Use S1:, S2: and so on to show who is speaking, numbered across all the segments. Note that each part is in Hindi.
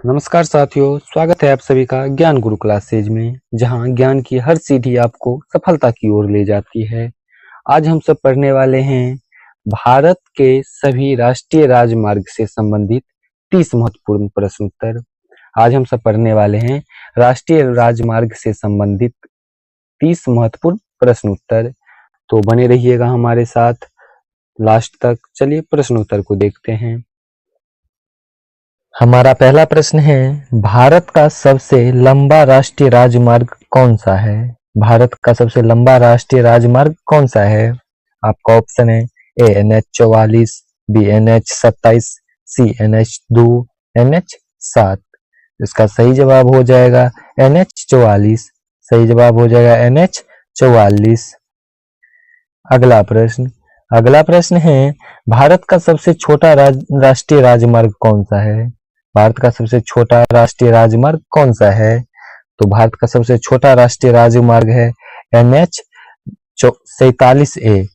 S1: नमस्कार साथियों, स्वागत है आप सभी का ज्ञान गुरु क्लासेज में, जहां ज्ञान की हर सीढ़ी आपको सफलता की ओर ले जाती है। आज हम सब पढ़ने वाले हैं भारत के सभी राष्ट्रीय राजमार्ग से संबंधित 30 महत्वपूर्ण प्रश्न उत्तर। आज हम सब पढ़ने वाले हैं राष्ट्रीय राजमार्ग से संबंधित 30 महत्वपूर्ण प्रश्न उत्तर। तो बने रहिएगा हमारे साथ लास्ट तक। चलिए प्रश्न उत्तर को देखते हैं। हमारा पहला प्रश्न है, भारत का सबसे लंबा राष्ट्रीय राजमार्ग कौन सा है? भारत का सबसे लंबा राष्ट्रीय राजमार्ग कौन सा है? आपका ऑप्शन है ए NH-44, बी NH-27, सी NH-2, NH-7। इसका सही जवाब हो जाएगा NH-44। सही जवाब हो जाएगा NH-44। अगला प्रश्न है, भारत का सबसे छोटा राष्ट्रीय राजमार्ग कौन सा है? भारत का सबसे छोटा राष्ट्रीय राजमार्ग कौन सा है? तो भारत का सबसे छोटा राष्ट्रीय राजमार्ग है NH-47A।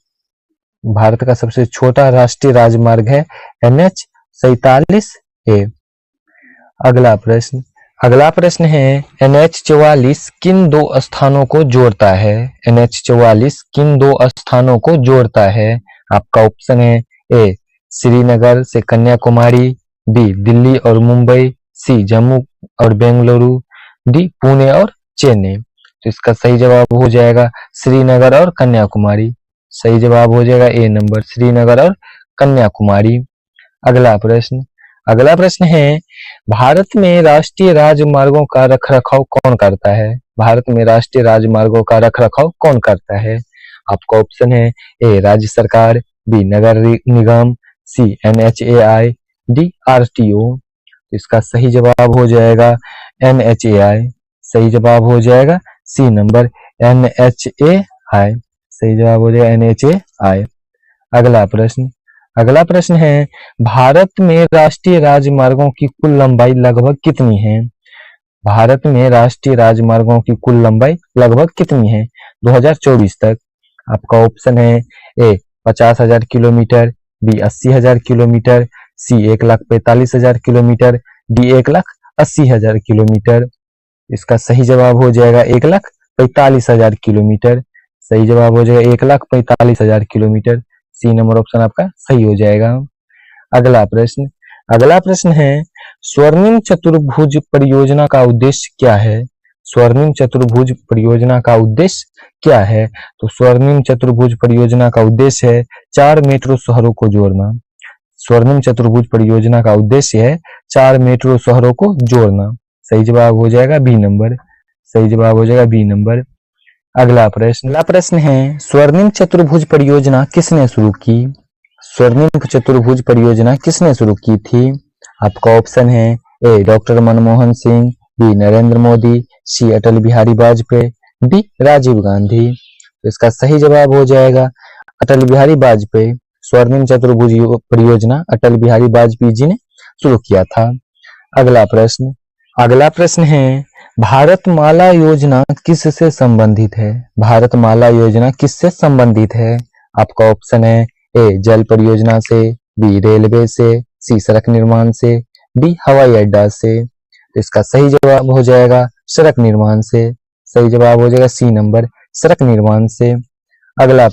S1: भारत का सबसे छोटा राष्ट्रीय राजमार्ग है NH-47A। अगला प्रश्न है, NH-44 किन दो स्थानों को जोड़ता है? NH-44 किन दो स्थानों को जोड़ता है? आपका ऑप्शन है ए श्रीनगर से कन्याकुमारी, बी दिल्ली और मुंबई, सी जम्मू और बेंगलुरु, डी पुणे और चेन्नई। तो इसका सही जवाब हो जाएगा श्रीनगर और कन्याकुमारी। सही जवाब हो जाएगा ए नंबर, श्रीनगर और कन्याकुमारी। अगला प्रश्न है, भारत में राष्ट्रीय राजमार्गों का रखरखाव कौन करता है? भारत में राष्ट्रीय राजमार्गों का रखरखाव कौन करता है? आपका ऑप्शन है ए राज्य सरकार, बी नगर निगम, सी NHAI, डी RTO। इसका सही जवाब हो जाएगा NHAI। सही जवाब हो जाएगा सी नंबर, NHAI। सही जवाब हो जाएगा NHAI। अगला प्रश्न है, भारत में राष्ट्रीय राजमार्गों की कुल लंबाई लगभग कितनी है? भारत में राष्ट्रीय राजमार्गों की कुल लंबाई लगभग कितनी है 2024 तक? आपका ऑप्शन है ए 50,000 किलोमीटर, बी 80,000 किलोमीटर, सी 1,45,000 किलोमीटर, डी 1,80,000 किलोमीटर। इसका सही जवाब हो जाएगा 1,45,000 किलोमीटर। सही जवाब हो जाएगा 1,45,000 किलोमीटर। सी नंबर ऑप्शन आपका सही हो जाएगा। अगला प्रश्न है, स्वर्णिम चतुर्भुज परियोजना का उद्देश्य क्या है? स्वर्णिम चतुर्भुज परियोजना का उद्देश्य क्या है? तो स्वर्णिम चतुर्भुज परियोजना का उद्देश्य है 4 मेट्रो शहरों को जोड़ना। स्वर्णिम चतुर्भुज परियोजना का उद्देश्य है 4 मेट्रो शहरों को जोड़ना। सही जवाब हो जाएगा बी नंबर। सही जवाब हो जाएगा बी नंबर। अगला प्रश्न है, स्वर्णिम चतुर्भुज परियोजना किसने शुरू की? स्वर्णिम चतुर्भुज परियोजना किसने शुरू की थी? आपका ऑप्शन है ए डॉक्टर मनमोहन सिंह, बी नरेंद्र मोदी, सी अटल बिहारी वाजपेयी, डी राजीव गांधी। तो इसका सही जवाब हो जाएगा अटल बिहारी वाजपेयी। स्वर्णिम चतुर्भुज परियोजना अटल बिहारी वाजपेयी जी ने शुरू किया था। अगला प्रश्न है, भारतमाला योजना किससे संबंधित है? भारतमाला योजना किससे संबंधित है? आपका ऑप्शन है ए जल परियोजना से, बी रेलवे से, सी सड़क निर्माण से, डी हवाई अड्डा से। तो इसका सही जवाब हो जाएगा सड़क निर्माण से। सही जवाब हो जाएगा सी नंबर, सड़क निर्माण से। अगला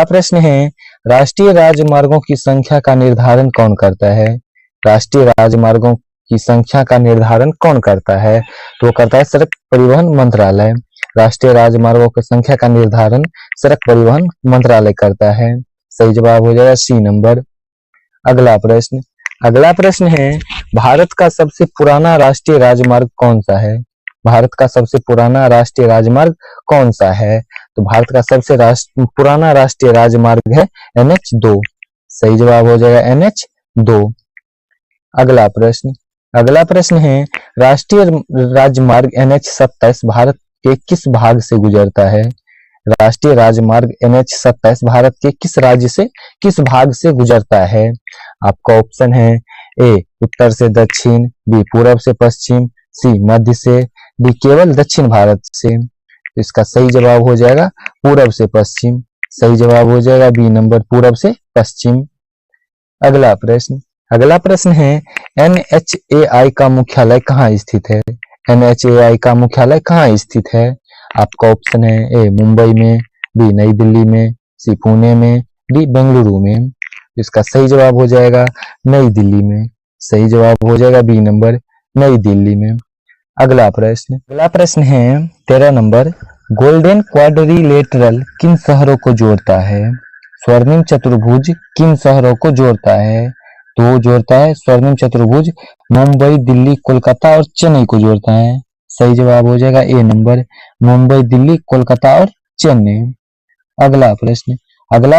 S1: प्रश्न है, राष्ट्रीय राजमार्गों की संख्या का निर्धारण कौन करता है? राष्ट्रीय राजमार्गों की संख्या का निर्धारण कौन करता है? तो करता है सड़क परिवहन मंत्रालय। राष्ट्रीय राजमार्गों की संख्या का निर्धारण सड़क परिवहन मंत्रालय करता है। सही जवाब हो जाएगा सी नंबर। अगला प्रश्न है, भारत का सबसे पुराना राष्ट्रीय राजमार्ग कौन सा है? भारत का सबसे पुराना राष्ट्रीय राजमार्ग कौन सा है? तो भारत का सबसे पुराना राष्ट्रीय राजमार्ग है NH-2। सही जवाब हो जाएगा NH-2। अगला प्रश्न है, राष्ट्रीय राजमार्ग NH-27 भारत के किस भाग से गुजरता है? राष्ट्रीय राजमार्ग NH-27 भारत के किस राज्य से किस भाग से गुजरता है? आपका ऑप्शन है ए उत्तर से दक्षिण, बी पूरब से पश्चिम, सी मध्य से, डी केवल दक्षिण भारत से। इसका सही जवाब हो जाएगा पूरब से पश्चिम। सही जवाब हो जाएगा बी नंबर, पूरब से पश्चिम। अगला अगला प्रश्न है NHAI का मुख्यालय कहाँ स्थित है? NHAI का मुख्यालय कहाँ स्थित है? आपका ऑप्शन है ए मुंबई में, बी नई दिल्ली में, सी पुणे में, डी बेंगलुरु में। इसका सही जवाब हो जाएगा नई दिल्ली में। सही जवाब हो जाएगा बी नंबर, नई दिल्ली में। अगला प्रश्न है 13 नंबर, गोल्डन क्वाड्रिलेटरल किन शहरों को जोड़ता है? स्वर्णिम चतुर्भुज किन शहरों को जोड़ता है? तो जोड़ता है स्वर्णिम चतुर्भुज मुंबई, दिल्ली, कोलकाता और चेन्नई को जोड़ता है। सही जवाब हो जाएगा ए नंबर, मुंबई, दिल्ली, कोलकाता और चेन्नई। अगला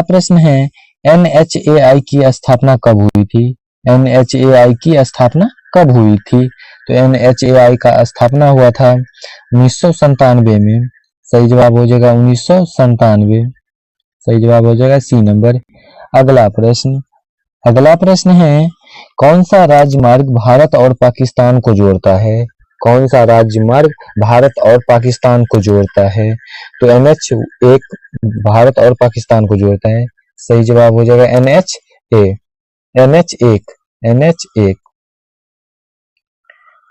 S1: प्रश्न है NHAI की स्थापना कब हुई थी? NHAI की स्थापना कब हुई थी? तो NHAI का स्थापना हुआ था 1997 में। सही जवाब हो जाएगा 1997। सही जवाब हो जाएगा सी नंबर। अगला प्रश्न है कौन सा राजमार्ग भारत और पाकिस्तान को जोड़ता है? कौन सा राजमार्ग भारत और पाकिस्तान को जोड़ता है? तो NH1 भारत और पाकिस्तान को जोड़ता है। सही जवाब हो जाएगा NH1।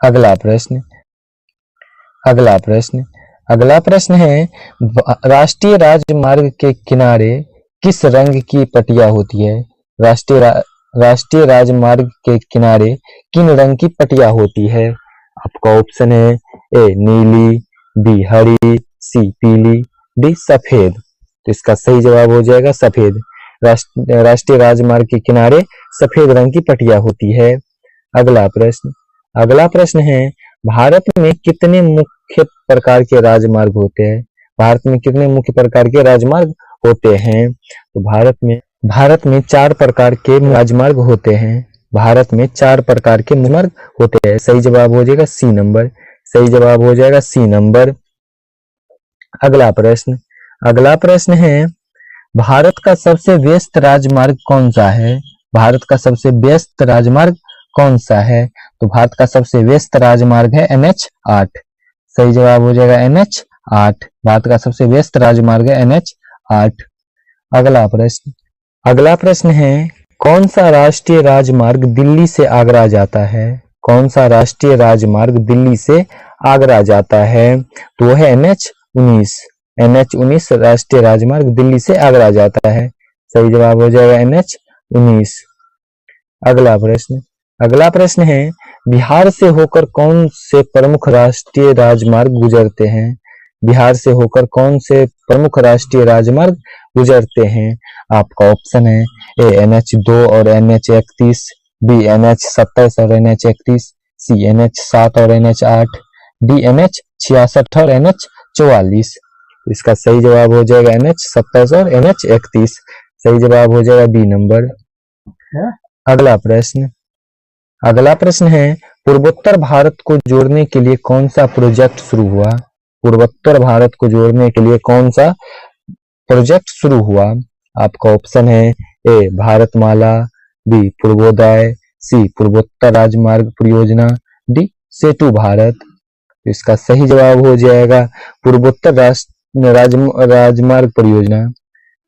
S1: अगला प्रश्न है राष्ट्रीय राजमार्ग के किनारे किस रंग की पट्टियां होती है? राष्ट्रीय राजमार्ग के किनारे किन रंग की पट्टियां होती है? आपका ऑप्शन है ए नीली, बी हरी, सी पीली, डी सफेद। तो इसका सही जवाब हो जाएगा सफेद। राष्ट्रीय राजमार्ग के किनारे सफेद रंग की पट्टियां होती है। अगला प्रश्न है भारत में कितने मुख्य प्रकार के राजमार्ग होते हैं? भारत में कितने मुख्य प्रकार के राजमार्ग होते हैं? तो भारत में 4 प्रकार के राजमार्ग होते हैं। भारत में 4 प्रकार के मार्ग होते हैं। सही जवाब हो जाएगा सी नंबर। सही जवाब हो जाएगा सी नंबर। अगला प्रश्न है भारत का सबसे व्यस्त राजमार्ग कौन सा है? भारत का सबसे व्यस्त राजमार्ग कौन सा है? तो भारत का सबसे व्यस्त राजमार्ग है NH8। सही जवाब हो जाएगा NH8। भारत का सबसे व्यस्त राजमार्ग है NH8। अगला प्रश्न है कौन सा राष्ट्रीय राजमार्ग दिल्ली से आगरा जाता है? कौन सा राष्ट्रीय राजमार्ग दिल्ली से आगरा जाता है? तो वो है NH19। NH19 राष्ट्रीय राजमार्ग दिल्ली से आगरा जाता है। सही जवाब हो जाएगा NH19। अगला प्रश्न है बिहार से होकर कौन से प्रमुख राष्ट्रीय राजमार्ग गुजरते हैं? बिहार से होकर कौन से प्रमुख राष्ट्रीय राजमार्ग गुजरते हैं? आपका ऑप्शन है ए NH2 और NH31, बी NH27 और NH31, सी NH7 और NH8, डी NH66 और NH44। इसका सही जवाब हो जाएगा NH27 और NH31। सही जवाब हो जाएगा बी नंबर। अगला प्रश्न है पूर्वोत्तर भारत को जोड़ने के लिए कौन सा प्रोजेक्ट शुरू हुआ? पूर्वोत्तर भारत को जोड़ने के लिए कौन सा प्रोजेक्ट शुरू हुआ? आपका ऑप्शन है ए भारतमाला, बी पूर्वोदय, सी पूर्वोत्तर राजमार्ग परियोजना, डी सेतु भारत। इसका सही जवाब हो जाएगा पूर्वोत्तर राजमार्ग परियोजना।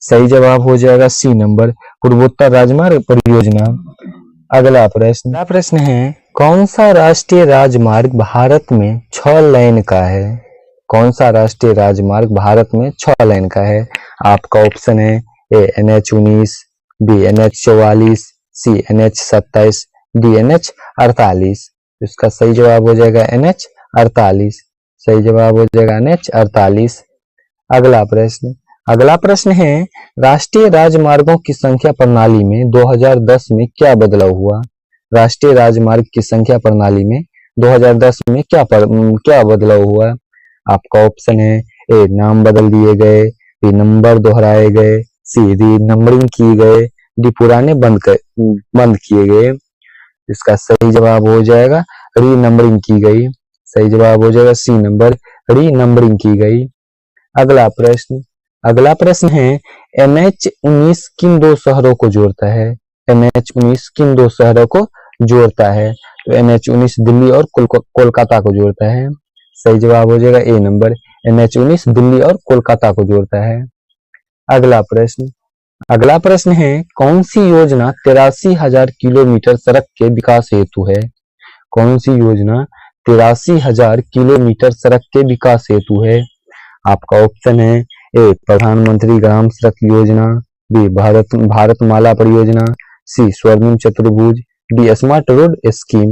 S1: सही जवाब हो जाएगा सी नंबर, पूर्वोत्तर राजमार्ग परियोजना। अगला प्रश्न है कौन सा राष्ट्रीय राजमार्ग भारत में 6 लेन का है? कौन सा राष्ट्रीय राजमार्ग भारत में 6 लेन का है? आपका ऑप्शन है ए NH19, बी NH44, सी NH27, डी NH48। इसका सही जवाब हो जाएगा NH48। सही जवाब हो जाएगा NH48। अगला प्रश्न है राष्ट्रीय राजमार्गों की संख्या प्रणाली में 2010 में क्या बदलाव हुआ? राष्ट्रीय राजमार्ग की संख्या प्रणाली में 2010 में क्या बदलाव हुआ? आपका ऑप्शन है ए नाम बदल दिए गए, बी नंबर दोहराए गए, सी री नंबरिंग की गए, डी पुराने बंद किए गए। इसका सही जवाब हो जाएगा री नंबरिंग की गई। सही जवाब हो जाएगा सी नंबर, री नंबरिंग की गई। अगला प्रश्न है NH19 किन 2 शहरों को जोड़ता है? NH19 किन 2 शहरों को जोड़ता है? तो NH19 दिल्ली और कोलकाता को जोड़ता है। सही जवाब हो जाएगा ए नंबर, NH19 दिल्ली और कोलकाता को जोड़ता है। अगला अगला प्रश्न है, कौन सी योजना 83,000 किलोमीटर सड़क के विकास हेतु है? कौन सी योजना 83,000 किलोमीटर सड़क के विकास हेतु है? आपका ऑप्शन है ए प्रधानमंत्री ग्राम सड़क योजना, बी भारतमाला परियोजना, सी स्वर्णिम चतुर्भुज, डी स्मार्ट रोड स्कीम।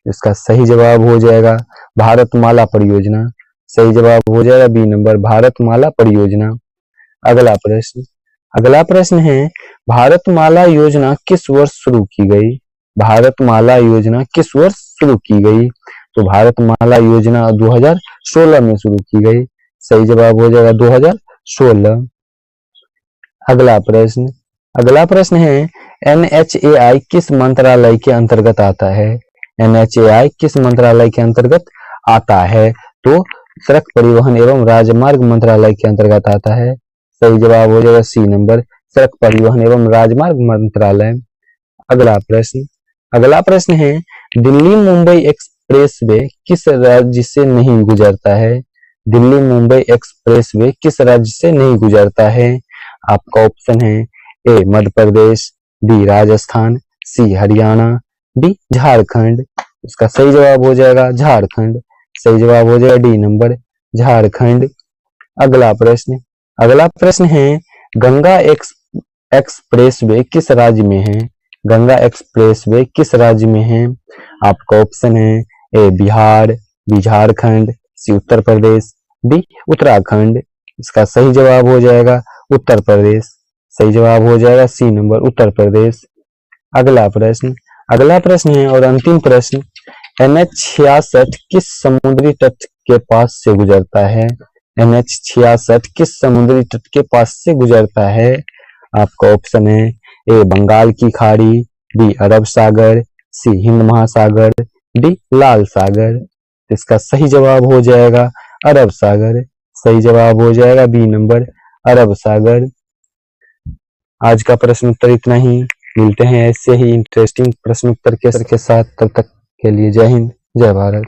S1: इसका सही जवाब हो जाएगा भारतमाला परियोजना। सही जवाब हो जाएगा बी नंबर भारतमाला परियोजना। अगला प्रश्न है, भारतमाला योजना किस वर्ष शुरू की गई? भारतमाला योजना किस वर्ष शुरू की गई? तो भारतमाला योजना 2016 में शुरू की गई। सही जवाब हो जाएगा 2016। अगला प्रश्न है, NHAI किस मंत्रालय के अंतर्गत आता है? NHAI किस मंत्रालय के अंतर्गत आता है? तो सड़क परिवहन एवं राजमार्ग मंत्रालय के अंतर्गत आता है। सही जवाब हो जाएगा सी नंबर सड़क परिवहन एवं राजमार्ग मंत्रालय। अगला प्रश्न है, दिल्ली मुंबई एक्सप्रेसवे किस राज्य से नहीं गुजरता है? दिल्ली मुंबई एक्सप्रेसवे किस राज्य से नहीं गुजरता है? आपका ऑप्शन है ए मध्य प्रदेश, बी राजस्थान, सी हरियाणा, डी झारखंड। इसका सही जवाब हो जाएगा झारखंड। सही जवाब हो जाएगा डी नंबर झारखंड। अगला प्रश्न है, गंगा एक्सप्रेसवे किस राज्य में है? गंगा एक्सप्रेसवे किस राज्य में है? आपका ऑप्शन है ए बिहार, बी झारखंड, सी उत्तर प्रदेश, डी उत्तराखंड। इसका सही जवाब हो जाएगा उत्तर प्रदेश। सही जवाब हो जाएगा सी नंबर उत्तर प्रदेश। अगला प्रश्न है और अंतिम प्रश्न, NH66 किस समुद्री तट के पास से गुजरता है? NH66 किस समुद्री तट के पास से गुजरता है? आपका ऑप्शन है ए बंगाल की खाड़ी, बी अरब सागर, सी हिंद महासागर, डी लाल सागर। इसका सही जवाब हो जाएगा अरब सागर। सही जवाब हो जाएगा बी नंबर अरब सागर। आज का प्रश्न उत्तर इतना ही। मिलते हैं ऐसे ही इंटरेस्टिंग प्रश्न उत्तर के साथ। तब तक के लिए जय हिंद, जय भारत।